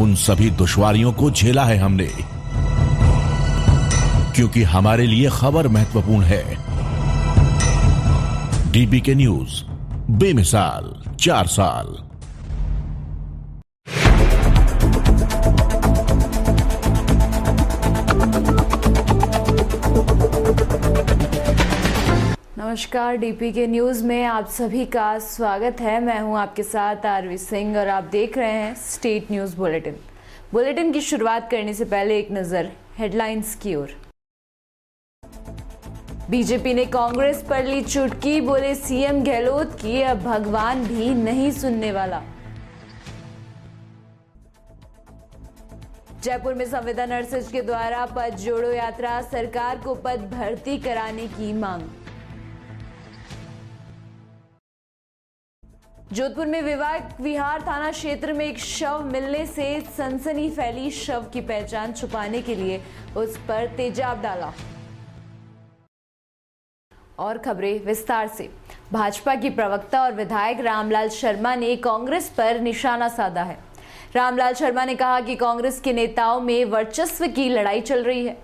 उन सभी दुश्वारियों को झेला है हमने, क्योंकि हमारे लिए खबर महत्वपूर्ण है। डीबीके न्यूज, बेमिसाल 4 साल। नमस्कार, डीपीके न्यूज में आप सभी का स्वागत है। मैं हूं आपके साथ आरवी सिंह और आप देख रहे हैं स्टेट न्यूज बुलेटिन की शुरुआत करने से पहले एक नजर हेडलाइंस की ओर। बीजेपी ने कांग्रेस पर ली चुटकी, बोले सीएम गहलोत की अब भगवान भी नहीं सुनने वाला। जयपुर में संविदा नर्सेज के द्वारा पद जोड़ो यात्रा, सरकार को पद भर्ती कराने की मांग। जोधपुर में विहार थाना क्षेत्र में एक शव मिलने से सनसनी फैली। शव की पहचान छुपाने के लिए उस पर तेजाब डाला। और खबरें विस्तार से। भाजपा की प्रवक्ता और विधायक रामलाल शर्मा ने कांग्रेस पर निशाना साधा है। रामलाल शर्मा ने कहा कि कांग्रेस के नेताओं में वर्चस्व की लड़ाई चल रही है।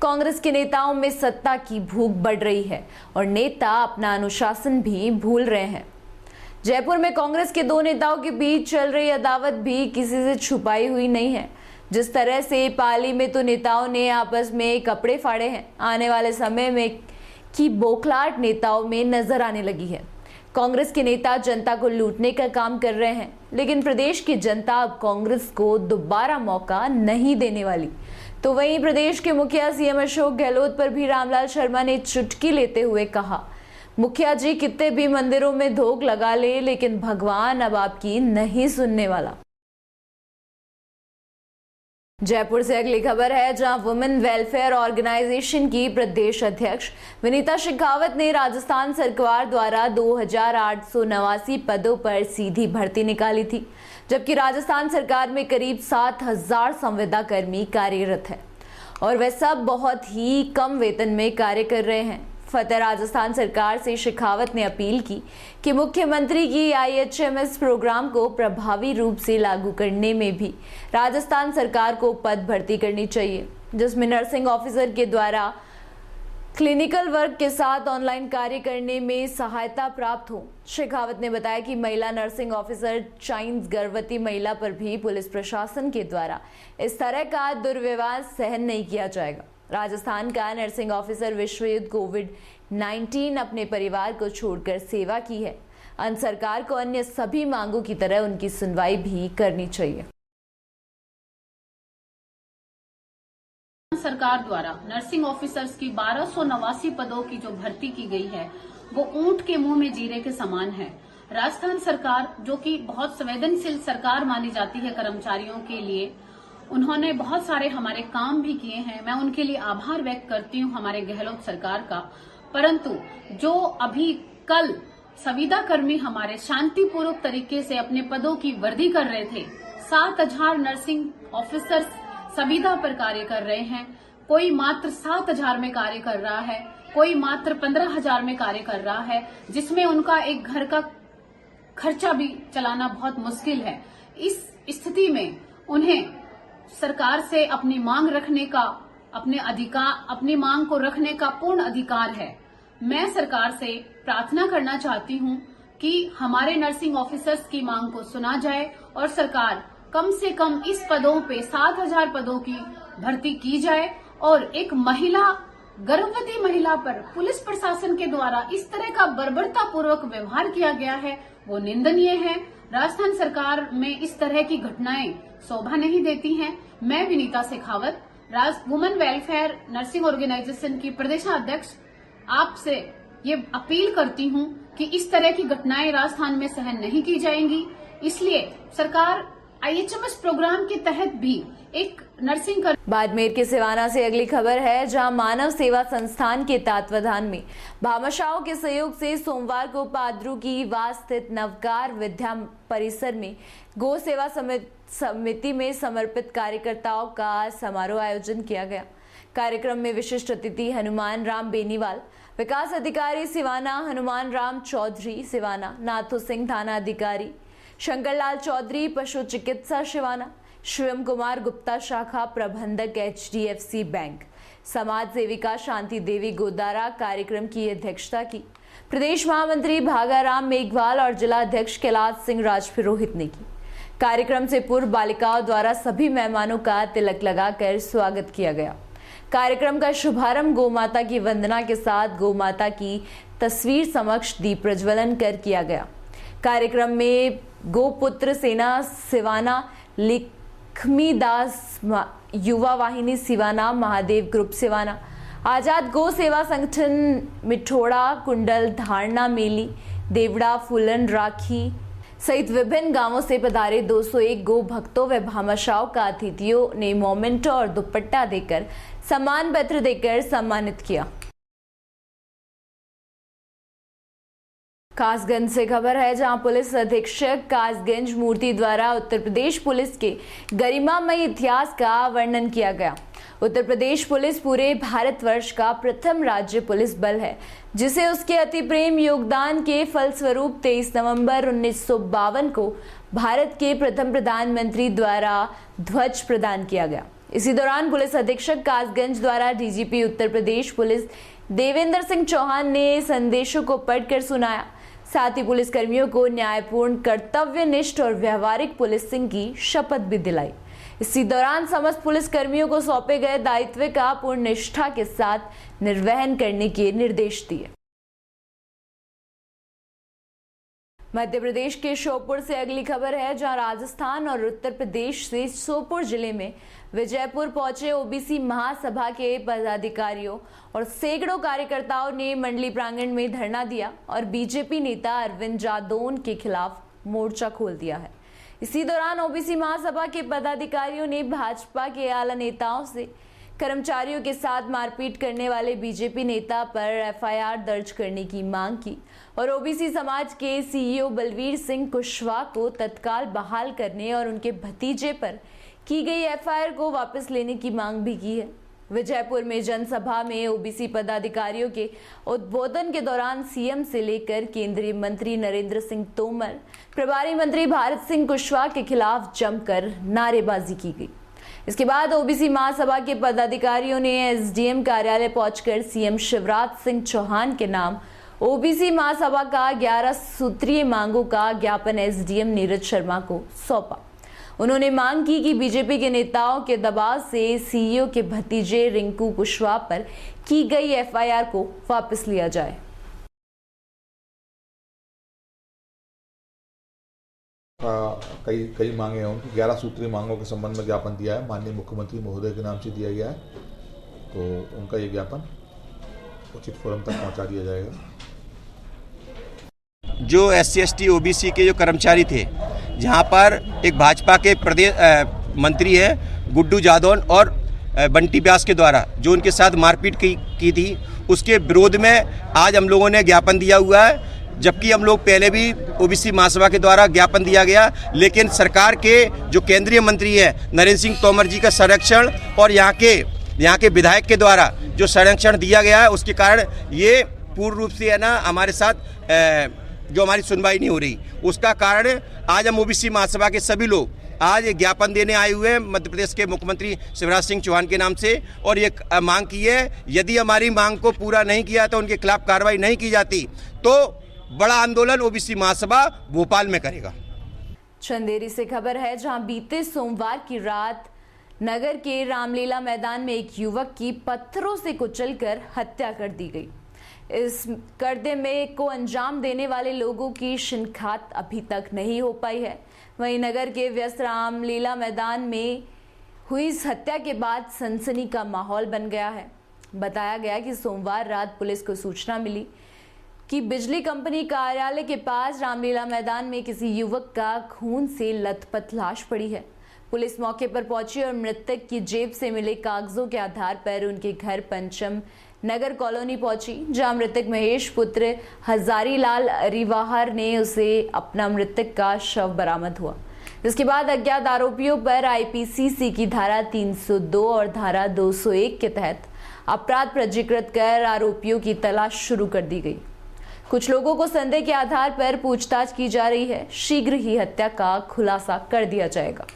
कांग्रेस के नेताओं में सत्ता की भूख बढ़ रही है और नेता अपना अनुशासन भी भूल रहे हैं। जयपुर में कांग्रेस के 2 नेताओं के बीच चल रही अदावत भी किसी से छुपाई हुई नहीं है। जिस तरह से पाली में तो नेताओं ने आपस में कपड़े फाड़े हैं, आने वाले समय में की बौखलाहट नेताओं में नजर आने लगी है। कांग्रेस के नेता जनता को लूटने का काम कर रहे हैं, लेकिन प्रदेश की जनता अब कांग्रेस को दोबारा मौका नहीं देने वाली। तो वहीं प्रदेश के मुखिया सीएम अशोक गहलोत पर भी रामलाल शर्मा ने चुटकी लेते हुए कहा, मुखिया जी कितने भी मंदिरों में धोख लगा ले, लेकिन भगवान अब आपकी नहीं सुनने वाला। जयपुर से अगली खबर है, जहां वुमेन वेलफेयर ऑर्गेनाइजेशन की प्रदेश अध्यक्ष विनीता शेखावत ने राजस्थान सरकार द्वारा 2889 पदों पर सीधी भर्ती निकाली थी, जबकि राजस्थान सरकार में करीब 7000 संविदा कर्मी कार्यरत है और वे सब बहुत ही कम वेतन में कार्य कर रहे हैं। फतेह राजस्थान सरकार से शेखावत ने अपील की कि मुख्यमंत्री की IHMS प्रोग्राम को प्रभावी रूप से लागू करने में भी राजस्थान सरकार को पद भर्ती करनी चाहिए, जिसमें नर्सिंग ऑफिसर के द्वारा क्लिनिकल वर्क के साथ ऑनलाइन कार्य करने में सहायता प्राप्त हो। शेखावत ने बताया कि महिला नर्सिंग ऑफिसर चाइल्ड गर्भवती महिला पर भी पुलिस प्रशासन के द्वारा इस तरह का दुर्व्यवहार सहन नहीं किया जाएगा। राजस्थान का नर्सिंग ऑफिसर विश्व युद्ध कोविड-19 अपने परिवार को छोड़कर सेवा की है। अंत सरकार को अन्य सभी मांगों की तरह उनकी सुनवाई भी करनी चाहिए। सरकार द्वारा नर्सिंग ऑफिसर्स की 1289 पदों की जो भर्ती की गई है वो ऊंट के मुंह में जीरे के समान है। राजस्थान सरकार, जो कि बहुत संवेदनशील सरकार मानी जाती है कर्मचारियों के लिए, उन्होंने बहुत सारे हमारे काम भी किए हैं। मैं उनके लिए आभार व्यक्त करती हूं हमारे गहलोत सरकार का। परंतु जो अभी कल संविदा कर्मी हमारे शांतिपूर्वक तरीके से अपने पदों की वर्दी कर रहे थे, 7000 नर्सिंग ऑफिसर्स संविदा पर कार्य कर रहे हैं। कोई मात्र 7000 में कार्य कर रहा है, कोई मात्र 15000 में कार्य कर रहा है, जिसमें उनका एक घर का खर्चा भी चलाना बहुत मुश्किल है। इस स्थिति में उन्हें सरकार से अपनी मांग रखने का, अपनी मांग को रखने का पूर्ण अधिकार है। मैं सरकार से प्रार्थना करना चाहती हूं कि हमारे नर्सिंग ऑफिसर्स की मांग को सुना जाए और सरकार कम से कम इस पदों पे 7000 पदों की भर्ती की जाए। और एक गर्भवती महिला पर पुलिस प्रशासन के द्वारा इस तरह का बर्बरतापूर्वक व्यवहार किया गया है, वो निंदनीय है। राजस्थान सरकार में इस तरह की घटनाएं शोभा नहीं देती हैं। मैं Vinita Shekhawat, women welfare nursing organisation की प्रदेशाध्यक्ष, आपसे ये अपील करती हूं कि इस तरह की घटनाएं राजस्थान में सहन नहीं की जाएंगी। इसलिए सरकार IHMS प्रोग्राम के तहत भी एक नर्सिंग बाड़मेर के सिवाना से अगली खबर है, जहां मानव सेवा संस्थान के तत्वाधान में भामाशाहों के सहयोग से सोमवार को पादरू की वास स्थित नवकार विद्या परिसर में गौ सेवा समिति में समर्पित कार्यकर्ताओं का समारोह आयोजन किया गया। कार्यक्रम में विशिष्ट अतिथि हनुमान राम बेनीवाल, विकास अधिकारी सिवाना हनुमान राम चौधरी सिवाना, नाथू सिंह थाना अधिकारी, शंकरलाल चौधरी पशु चिकित्सा सिवाना, शिवम कुमार गुप्ता, शाखा प्रबंधक HDFC बैंक, समाज सेविका शांति देवी गोदारा कार्यक्रम की अध्यक्षता की। प्रदेश महामंत्री भागाराम मेघवाल और जिला अध्यक्ष कैलाश सिंह राजपुरोहित ने की। कार्यक्रम से पूर्व बालिकाओं द्वारा सभी मेहमानों का तिलक लगाकर स्वागत किया गया। कार्यक्रम का शुभारंभ गोमाता की वंदना के साथ गोमाता की तस्वीर समक्ष दीप प्रज्वलन कर किया गया। कार्यक्रम में गोपुत्र सेना सिवाना, लक्ष्मीदास युवा वाहिनी सिवाना, महादेव ग्रुप सिवाना, आजाद गो सेवा संगठन मिठोड़ा, कुंडल धारणा मेली, देवड़ा, फूलन राखी सहित विभिन्न गांवों से पधारे 201 गो भक्तों व भामाशाहों का अतिथियों ने मोमेंटो और दुपट्टा देकर सम्मान पत्र देकर सम्मानित किया। कासगंज से खबर है, जहां पुलिस अधीक्षक कासगंज मूर्ति द्वारा उत्तर प्रदेश पुलिस के गरिमामय इतिहास का वर्णन किया गया। उत्तर प्रदेश पुलिस पूरे भारतवर्ष का प्रथम राज्य पुलिस बल है, जिसे उसके अति प्रेम योगदान के फलस्वरूप 23 नवंबर 1952 को भारत के प्रथम प्रधानमंत्री द्वारा ध्वज प्रदान किया गया। इसी दौरान पुलिस अधीक्षक कासगंज द्वारा DGP उत्तर प्रदेश पुलिस देवेंद्र सिंह चौहान ने संदेशों को पढ़कर सुनाया। साथ ही पुलिस कर्मियों को न्यायपूर्ण, कर्तव्यनिष्ठ और व्यवहारिक पुलिसिंग की शपथ भी दिलाई। इसी दौरान समस्त पुलिस कर्मियों को सौंपे गए दायित्व का पूर्ण निष्ठा के साथ निर्वहन करने के निर्देश दिए। मध्य प्रदेश के श्योपुर से अगली खबर है, जहां राजस्थान और उत्तर प्रदेश से सोपोर जिले में विजयपुर पहुंचे OBC महासभा के पदाधिकारियों और सैकड़ों कार्यकर्ताओं ने मंडली प्रांगण में धरना दिया और बीजेपी नेता अरविंद जादौन के खिलाफ मोर्चा खोल दिया है। इसी दौरान OBC महासभा के पदाधिकारियों ने भाजपा के आला नेताओं से कर्मचारियों के साथ मारपीट करने वाले बीजेपी नेता पर FIR दर्ज करने की मांग की और OBC समाज के CEO बलवीर सिंह कुशवाहा को तत्काल बहाल करने और उनके भतीजे पर की गई FIR को वापस लेने की मांग भी की है। विजयपुर में जनसभा में OBC पदाधिकारियों के उद्बोधन के दौरान CM से लेकर केंद्रीय मंत्री नरेंद्र सिंह तोमर, प्रभारी मंत्री भारत सिंह कुशवाहा के खिलाफ जमकर नारेबाजी की गई। इसके बाद OBC महासभा के पदाधिकारियों ने SDM कार्यालय पहुंचकर CM शिवराज सिंह चौहान के नाम OBC महासभा का 11 सूत्रीय मांगों का ज्ञापन SDM नीरज शर्मा को सौंपा। उन्होंने मांग की कि बीजेपी के नेताओं के दबाव से CEO के भतीजे रिंकू कुशवाहा पर की गई FIR को वापस लिया जाए। कई मांगे हैं उनकी, 11 सूत्रीय मांगों के संबंध में ज्ञापन दिया है। माननीय मुख्यमंत्री महोदय के नाम से दिया गया है, तो उनका ये ज्ञापन उचित फोरम तक पहुंचा दिया जाएगा। जो SC/ST OBC के जो कर्मचारी थे, जहां पर एक भाजपा के प्रदेश मंत्री है गुड्डू जादौन और बंटी व्यास के द्वारा जो उनके साथ मारपीट की थी, उसके विरोध में आज हम लोगों ने ज्ञापन दिया हुआ है। जबकि हम लोग पहले भी OBC महासभा के द्वारा ज्ञापन दिया गया, लेकिन सरकार के जो केंद्रीय मंत्री है नरेंद्र सिंह तोमर जी का संरक्षण और यहाँ के विधायक के द्वारा जो संरक्षण दिया गया है, उसके कारण ये पूर्ण रूप से है ना हमारे साथ जो हमारी सुनवाई नहीं हो रही। उसका कारण आज हम OBC महासभा के सभी लोग आज ज्ञापन देने आए हुए हैं मध्य प्रदेश के मुख्यमंत्री शिवराज सिंह चौहान के नाम से, और ये मांग की है यदि हमारी मांग को पूरा नहीं किया तो उनके खिलाफ कार्रवाई नहीं की जाती तो बड़ा आंदोलन OBC महासभा भोपाल में करेगा। चंदेरी से खबर है, जहां बीते सोमवार की रात नगर के रामलीला मैदान में एक युवक की पत्थरों से कुचलकर हत्या कर दी गई। इस कर्दे में को अंजाम देने वाले लोगों की शिनाख्त अभी तक नहीं हो पाई है। वहीं नगर के व्यस्त रामलीला मैदान में हुई इस हत्या के बाद सनसनी का माहौल बन गया है। बताया गया कि सोमवार रात पुलिस को सूचना मिली कि बिजली कंपनी कार्यालय के पास रामलीला मैदान में किसी युवक का खून से लथपथ लाश पड़ी है। पुलिस मौके पर पहुंची और मृतक की जेब से मिले कागजों के आधार पर उनके घर पंचम नगर कॉलोनी पहुंची, जहां मृतक महेश पुत्र हजारीलाल अरिवाहर ने उसे अपना मृतक का शव बरामद हुआ। इसके बाद अज्ञात आरोपियों पर IPCC की धारा 302 और धारा 201 के तहत अपराध पंजीकृत कर आरोपियों की तलाश शुरू कर दी गई। कुछ लोगों को संदेह के आधार पर पूछताछ की जा रही है। शीघ्र ही हत्या का खुलासा कर दिया जाएगा।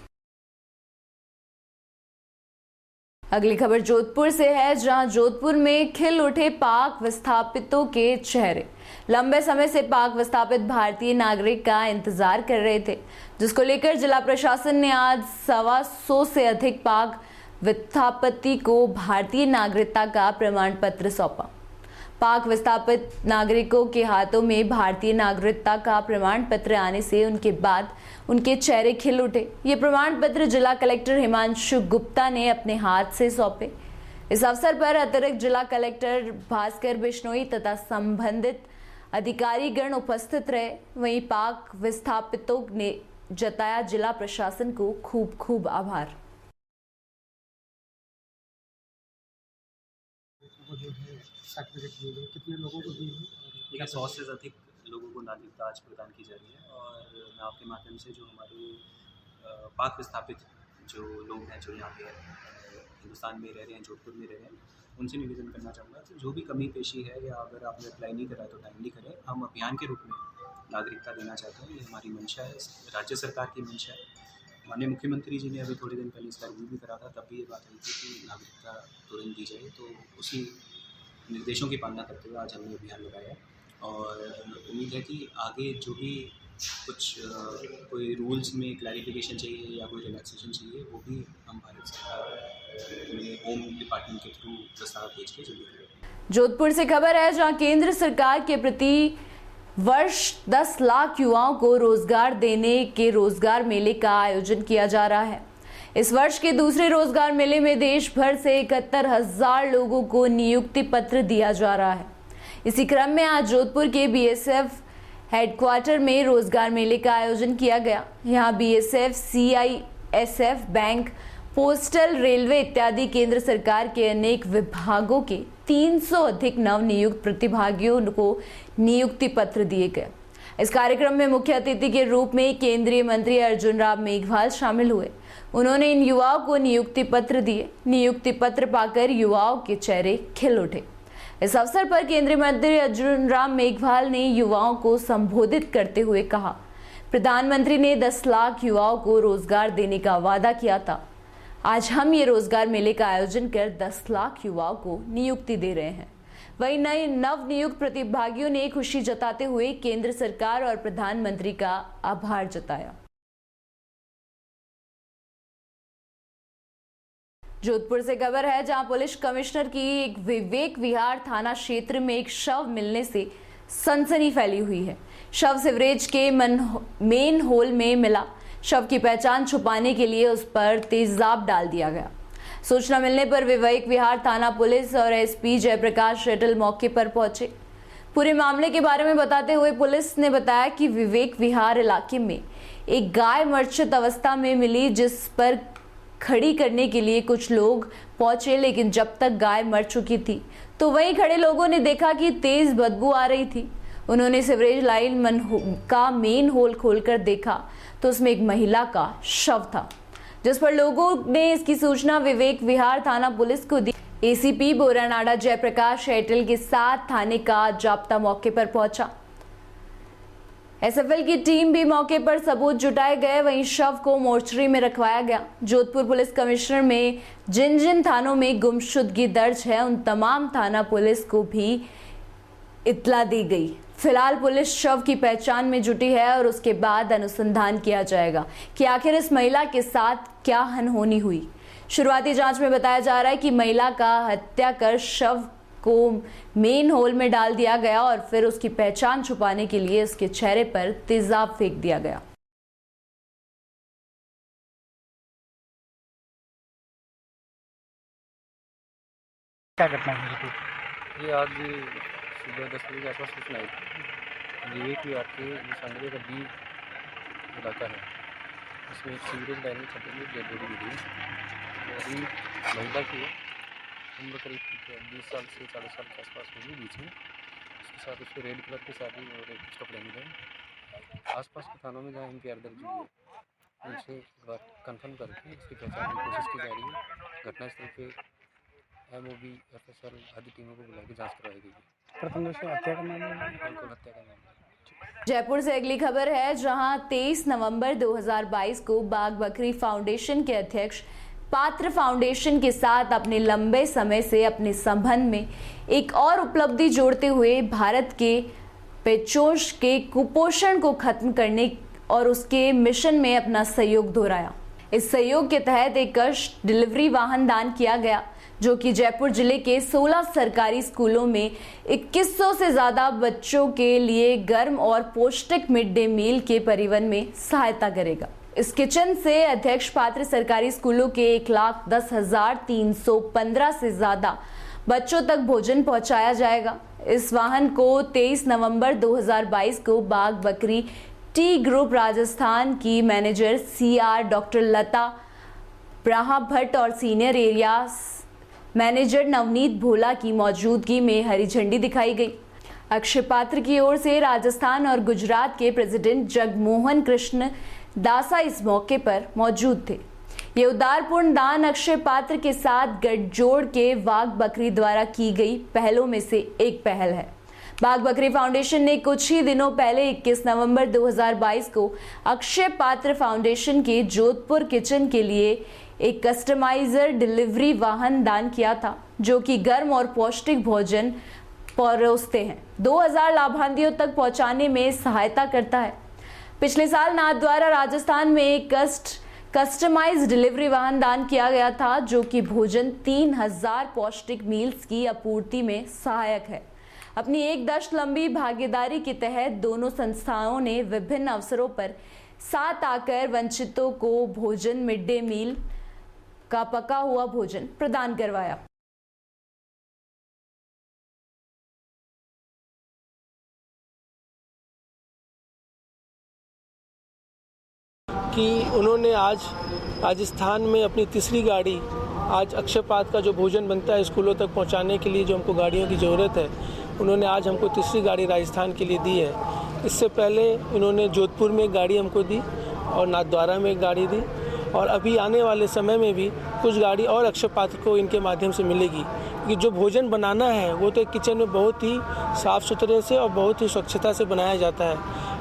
अगली खबर जोधपुर से है, जहां जोधपुर में खिल उठे पाक विस्थापितों के चेहरे। लंबे समय से पाक विस्थापित भारतीय नागरिक का इंतजार कर रहे थे, जिसको लेकर जिला प्रशासन ने आज 125 से अधिक पाक विस्थापित को भारतीय नागरिकता का प्रमाण पत्र सौंपा। पाक विस्थापित नागरिकों के हाथों में भारतीय नागरिकता का प्रमाण पत्र आने से उनके बाद उनके चेहरे खिल उठे। ये प्रमाण पत्र जिला कलेक्टर हिमांशु गुप्ता ने अपने हाथ से सौंपे। इस अवसर पर अतिरिक्त जिला कलेक्टर भास्कर बिश्नोई तथा संबंधित अधिकारीगण उपस्थित रहे। वहीं पाक विस्थापितों ने जताया जिला प्रशासन को खूब खूब आभार। कितने लोगों को दी है? देखिए 100 से अधिक लोगों को नागरिकता आज प्रदान की जा रही है। और मैं आपके माध्यम से जो हमारे पाक विस्थापित जो लोग हैं, जो यहाँ पे हिंदुस्तान में रह रहे हैं, जोधपुर में रह रहे हैं, उनसे निवेदन करना चाहूँगा कि जो भी कमी पेशी है या अगर आपने अप्लाई नहीं करा तो टाइमली करें। हम अभियान के रूप में नागरिकता देना चाहते हैं, ये हमारी मंशा है, राज्य सरकार की मंशा है। माननीय मुख्यमंत्री जी ने अभी थोड़े दिन पहले इसका रिव्यू भी करा था, तब भी ये बात आई थी कि नागरिकता तुरंत दी जाए। तो उसी निर्देशों की पालना करते हुए आज हमने अभियान लगाया और उम्मीद है कि आगे जो भी कुछ कोई रूल्स में क्लैरिफिकेशन चाहिए या कोई रिलैक्सेशन चाहिए, वो भी हम भारत सरकार में होम डिपार्टमेंट के थ्रू प्रस्ताव भेज के जल्दी करेंगे। जोधपुर से खबर है, जहां केंद्र सरकार के प्रति वर्ष 10 लाख युवाओं को रोजगार देने के रोजगार मेले का आयोजन किया जा रहा है। इस वर्ष के दूसरे रोजगार मेले में देश भर से 71,000 लोगों को नियुक्ति पत्र दिया जा रहा है। इसी क्रम में आज जोधपुर के बीएसएफ हेडक्वार्टर में रोजगार मेले का आयोजन किया गया। यहां BSF, CISF, bank, postal, railway इत्यादि केंद्र सरकार के अनेक विभागों के 300 अधिक नवनियुक्त प्रतिभागियों को नियुक्ति पत्र दिए गए। इस कार्यक्रम में मुख्य अतिथि के रूप में केंद्रीय मंत्री अर्जुन राम मेघवाल शामिल हुए। उन्होंने इन युवाओं को नियुक्ति पत्र दिए। नियुक्ति पत्र पाकर युवाओं के चेहरे खिल उठे। इस अवसर पर केंद्रीय मंत्री अर्जुन राम मेघवाल ने युवाओं को संबोधित करते हुए कहा, प्रधानमंत्री ने 10 लाख युवाओं को रोजगार देने का वादा किया था। आज हम ये रोजगार मेले का आयोजन कर 10 लाख युवाओं को नियुक्ति दे रहे हैं। वहीं नए नवनियुक्त प्रतिभागियों ने खुशी जताते हुए केंद्र सरकार और प्रधानमंत्री का आभार जताया। जोधपुर से खबर है, जहां पुलिस कमिश्नर की एक विवेक विहार थाना क्षेत्र में एक शव मिलने से सनसनी फैली हुई है। शव सिवरेज के मेन होल में मिला। शव की पहचान छुपाने के लिए उस पर तेजाब डाल दिया गया। सूचना मिलने पर विवेक विहार थाना पुलिस और एसपी जयप्रकाश रेटल मौके पर पहुंचे। पूरे मामले के बारे में बताते हुए पुलिस ने बताया कि विवेक विहार इलाके में एक गाय मूर्छित अवस्था में मिली, जिस पर खड़ी करने के लिए कुछ लोग पहुंचे, लेकिन जब तक गाय मर चुकी थी तो वहीं खड़े लोगों ने देखा कि तेज बदबू आ रही थी। उन्होंने सिवरेज लाइन का मेन होल खोलकर देखा तो उसमें एक महिला का शव था, जिस पर लोगों ने इसकी सूचना विवेक विहार थाना पुलिस को दी। एसीपी बोरानाडा जयप्रकाश रेटल के साथ थाने का जाब्ता मौके पर पहुंचा। एसएफएल की टीम भी मौके पर सबूत जुटाए गए। वहीं शव को मोर्चरी में रखवाया गया। जोधपुर पुलिस कमिश्नर में जिन जिन थानों में गुमशुदगी दर्ज है, उन तमाम थाना पुलिस को भी इत्तला दी गई। फिलहाल पुलिस शव की पहचान में जुटी है और उसके बाद अनुसंधान किया जाएगा कि आखिर इस महिला के साथ क्या अनहोनी हुई। शुरुआती जांच में बताया जा रहा है कि महिला का हत्या कर शव को मेन होल में डाल दिया गया और फिर उसकी पहचान छुपाने के लिए उसके चेहरे पर तेजाब फेंक दिया गया। क्या घटना है? ये आज सुबह 10 बजे के आसपास सूचना आई थी। विवेक विहार के सांगरे का बी इलाका है, इसमें एक सीवरेज लाइन में छपी हुई डेड बॉडी मिली है। अभी महिला की उम्र करीब 20 साल से 40 साल के आसपास होगी बीच में। इसके साथ उसको रेड कलर की शादी और एक कपड़े मिले। आसपास के थानों में जहाँ एफआईआर दर्ज हुई है, उनसे बात कन्फर्म करके इसकी पहचान की कोशिश की जा रही है। घटनास्थल पे एमओबी, एफएसएल आदि टीमों को बुला के जाँच करवाई गई है। प्रथमदर्शी हत्या का मामला है। बिल्कुल हत्या का मामला। जयपुर से अगली खबर है, जहां 23 नवंबर 2022 को बाघ बकरी फाउंडेशन के अध्यक्ष पात्र फाउंडेशन के साथ अपने लंबे समय से अपने संबंध में एक और उपलब्धि जोड़ते हुए भारत के बच्चों के कुपोषण को खत्म करने और उसके मिशन में अपना सहयोग दोहराया। इस सहयोग के तहत एक कष्ट डिलीवरी वाहन दान किया गया, जो कि जयपुर जिले के 16 सरकारी स्कूलों में 2100 से ज्यादा बच्चों के लिए गर्म और पौष्टिक मिड डे मील के परिवहन में सहायता करेगा। इस किचन से अध्यक्ष पात्र सरकारी स्कूलों के 1,10,315 से ज्यादा बच्चों तक भोजन पहुंचाया जाएगा। इस वाहन को 23 नवंबर 2022 को बाग बकरी टी ग्रुप राजस्थान की मैनेजर CR डॉक्टर लता ब्राहा भट्ट और सीनियर एरिया मैनेजर नवनीत भोला की मौजूदगी में हरी झंडी दिखाई गई। अक्षय पात्र की ओर से राजस्थान और गुजरात के प्रेसिडेंट जगमोहन कृष्ण दासा इस मौके पर मौजूद थे। ये उदारपूर्ण दान अक्षय पात्र के साथ गठजोड़ के बाग बकरी द्वारा की गई पहलों में से एक पहल है। बाग बकरी फाउंडेशन ने कुछ ही दिनों पहले 21 नवंबर 2022 को अक्षय पात्र फाउंडेशन के जोधपुर किचन के लिए एक कस्टमाइजर डिलीवरी वाहन दान किया था, जो कि गर्म और पौष्टिक भोजन परोसते हैं 2000 लाभार्थियों तक पहुंचाने में सहायता करता है। पिछले साल नाथद्वारा राजस्थान में एक कस्टमाइज डिलीवरी वाहन दान किया गया था, जो कि भोजन 3000 पौष्टिक मील्स की आपूर्ति में सहायक है। अपनी 1 दशक लंबी भागीदारी के तहत दोनों संस्थाओं ने विभिन्न अवसरों पर साथ आकर वंचितों को भोजन मिड डे मील का पका हुआ भोजन प्रदान करवाया। कि उन्होंने आज राजस्थान में अपनी तीसरी गाड़ी आज अक्षय पात्र का जो भोजन बनता है स्कूलों तक पहुंचाने के लिए जो हमको गाड़ियों की ज़रूरत है, उन्होंने आज हमको तीसरी गाड़ी राजस्थान के लिए दी है। इससे पहले इन्होंने जोधपुर में एक गाड़ी हमको दी और नाथद्वारा में एक गाड़ी दी, और अभी आने वाले समय में भी कुछ गाड़ी और अक्षय पात्र को इनके माध्यम से मिलेगी। कि जो भोजन बनाना है वो तो एक किचन में बहुत ही साफ़ सुथरे से और बहुत ही स्वच्छता से बनाया जाता है।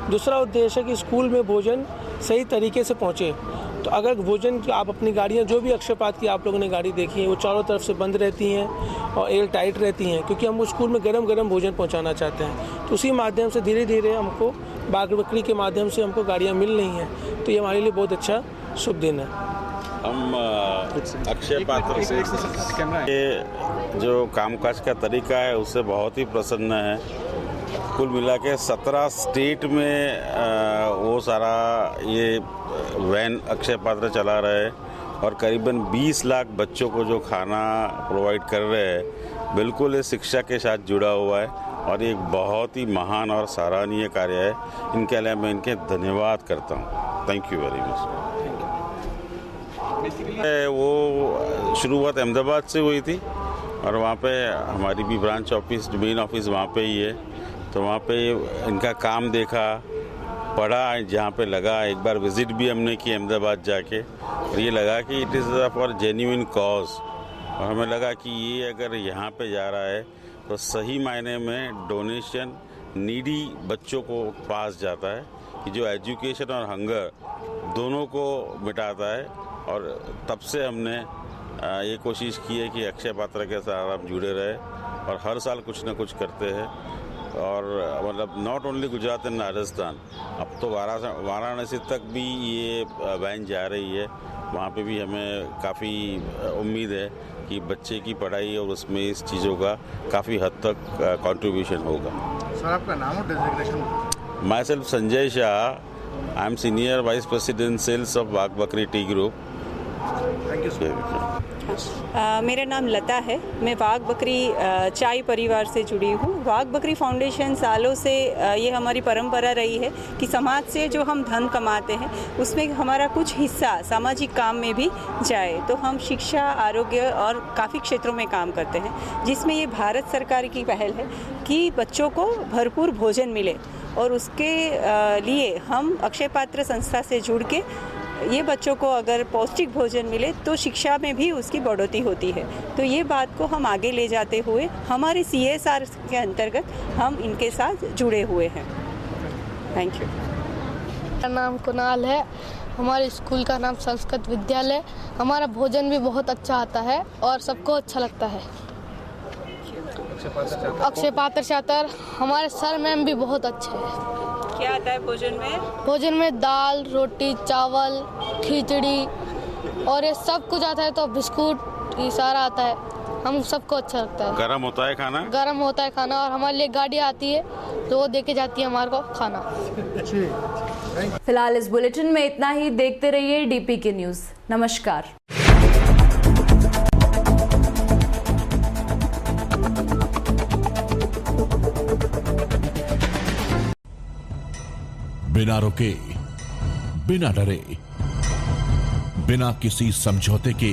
दूसरा उद्देश्य है कि स्कूल में भोजन सही तरीके से पहुँचे। तो अगर भोजन आप अपनी गाड़ियाँ जो भी अक्षय पात्र की आप लोगों ने गाड़ी देखी है वो चारों तरफ से बंद रहती हैं और एयर टाइट रहती हैं, क्योंकि हम उस स्कूल में गरम भोजन पहुंचाना चाहते हैं। तो उसी माध्यम से धीरे धीरे हमको बाग बकरी के माध्यम से हमको गाड़ियाँ मिल रही हैं। तो ये हमारे लिए बहुत अच्छा शुभ दिन है। हम अक्षय पात्र से ये जो कामकाज का तरीका है उससे बहुत ही प्रसन्न है। कुल मिला के 17 स्टेट में वो सारा ये वैन अक्षय पात्र चला रहे हैं और करीबन 20 लाख बच्चों को जो खाना प्रोवाइड कर रहे हैं, बिल्कुल ये शिक्षा के साथ जुड़ा हुआ है और ये एक बहुत ही महान और सराहनीय कार्य है। इनके लिए मैं इनके धन्यवाद करता हूँ। Thank you very much. वो शुरुआत अहमदाबाद से हुई थी और वहाँ पे हमारी भी ब्रांच ऑफिस मेन ऑफिस वहाँ पे ही है। तो वहाँ पे इनका काम देखा, पढ़ा, जहाँ पे लगा, एक बार विज़िट भी हमने की अहमदाबाद जाके, और ये लगा कि it is for genuine cause. और हमें लगा कि ये अगर यहाँ पे जा रहा है तो सही मायने में डोनेशन नीडी बच्चों को पास जाता है, कि जो एजुकेशन और हंगर दोनों को मिटाता है। और तब से हमने ये कोशिश की है कि अक्षय पात्र के साथ हम जुड़े रहे और हर साल कुछ न कुछ करते हैं। और मतलब not only Gujarat and Rajasthan, अब तो वाराणसी तक भी ये वैन जा रही है। वहाँ पे भी हमें काफ़ी उम्मीद है कि बच्चे की पढ़ाई और उसमें इस चीज़ों का काफ़ी हद तक कंट्रीब्यूशन होगा। सर आपका नाम और designation? Myself Sanjay Shah, I am senior vice president sales of बाग Bakri tea group. Thank you sir. मेरा नाम लता है। मैं बाग बकरी चाय परिवार से जुड़ी हूँ। बाग बकरी फाउंडेशन सालों से ये हमारी परंपरा रही है कि समाज से जो हम धन कमाते हैं उसमें हमारा कुछ हिस्सा सामाजिक काम में भी जाए। तो हम शिक्षा, आरोग्य और काफ़ी क्षेत्रों में काम करते हैं, जिसमें ये भारत सरकार की पहल है कि बच्चों को भरपूर भोजन मिले, और उसके लिए हम अक्षय पात्र संस्था से जुड़ के ये बच्चों को अगर पौष्टिक भोजन मिले तो शिक्षा में भी उसकी बढ़ोतरी होती है। तो ये बात को हम आगे ले जाते हुए हमारे CSR के अंतर्गत हम इनके साथ जुड़े हुए हैं। Thank you. मेरा नाम कुणाल है। हमारे स्कूल का नाम संस्कृत विद्यालय। हमारा भोजन भी बहुत अच्छा आता है और सबको अच्छा लगता है। अक्षय पात्र छात्र हमारे सर मैम भी बहुत अच्छे हैं। क्या आता है भोजन में? भोजन में दाल, रोटी, चावल, खिचड़ी और ये सब कुछ आता है, तो बिस्कुट ये सारा आता है। हम सबको अच्छा लगता है। गरम होता है खाना? गरम होता है खाना, और हमारे लिए गाड़ी आती है तो वो देके जाती है हमारे को खाना। फिलहाल इस बुलेटिन में इतना ही। देखते रहिए DPK न्यूज। नमस्कार। बिना रुके, बिना डरे, बिना किसी समझौते के